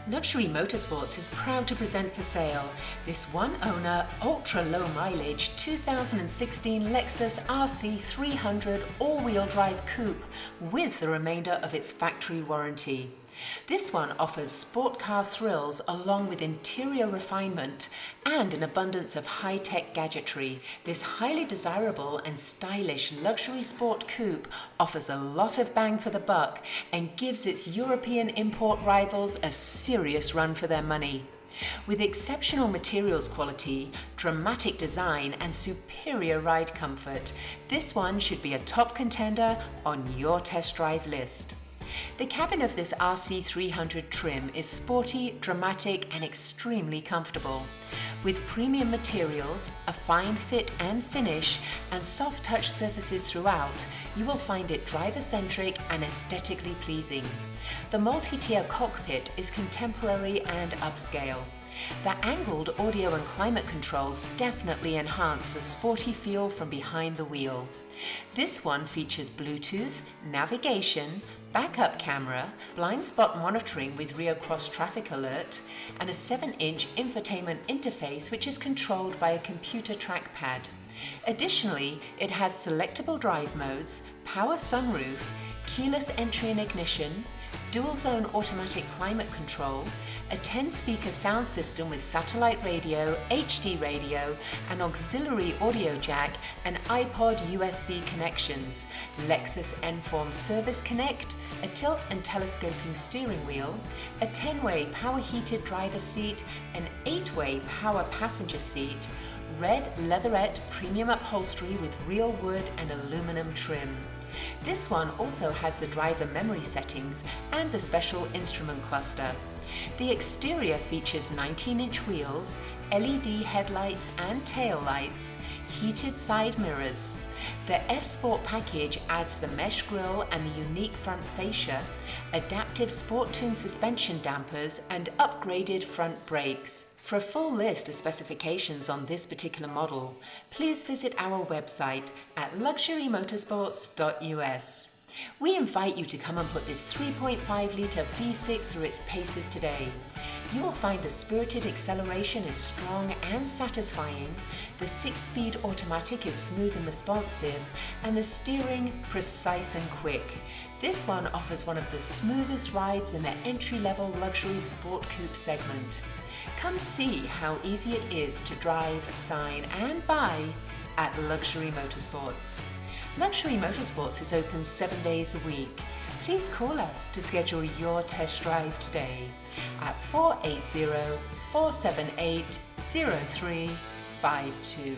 Luxury Motorsports is proud to present for sale this one-owner, ultra-low mileage 2016 Lexus RC 300 all-wheel drive coupe with the remainder of its factory warranty. This one offers sport car thrills along with interior refinement and an abundance of high-tech gadgetry. This highly desirable and stylish luxury sport coupe offers a lot of bang for the buck and gives its European import rivals a serious run for their money. With exceptional materials quality, dramatic design and superior ride comfort, this one should be a top contender on your test drive list. The cabin of this RC 300 trim is sporty, dramatic and extremely comfortable. With premium materials, a fine fit and finish, and soft touch surfaces throughout, you will find it driver-centric and aesthetically pleasing. The multi-tier cockpit is contemporary and upscale. The angled audio and climate controls definitely enhance the sporty feel from behind the wheel. This one features Bluetooth, navigation, backup camera, blind spot monitoring with rear cross traffic alert, and a 7-inch infotainment interface which is controlled by a computer trackpad. Additionally, it has selectable drive modes, power sunroof, keyless entry and ignition, dual-zone automatic climate control, a 10-speaker sound system with satellite radio, HD radio, an auxiliary audio jack, and iPod USB connections, Lexus N-Form Service Connect, a tilt and telescoping steering wheel, a 10-way power-heated driver's seat, an 8-way power passenger seat, red leatherette premium upholstery with real wood and aluminum trim. This one also has the driver memory settings and the special instrument cluster. The exterior features 19-inch wheels, LED headlights and tail lights, heated side mirrors. The F-Sport package adds the mesh grille and the unique front fascia, adaptive Sport Tune suspension dampers and upgraded front brakes. For a full list of specifications on this particular model, please visit our website at luxurymotorsports.us. We invite you to come and put this 3.5-litre V6 through its paces today. You will find the spirited acceleration is strong and satisfying, the 6-speed automatic is smooth and responsive, and the steering precise and quick. This one offers one of the smoothest rides in the entry-level luxury sport coupe segment. Come see how easy it is to drive, sign and buy at Luxury Motorsports. Luxury Motorsports is open 7 days a week. Please call us to schedule your test drive today at 480-478-0352.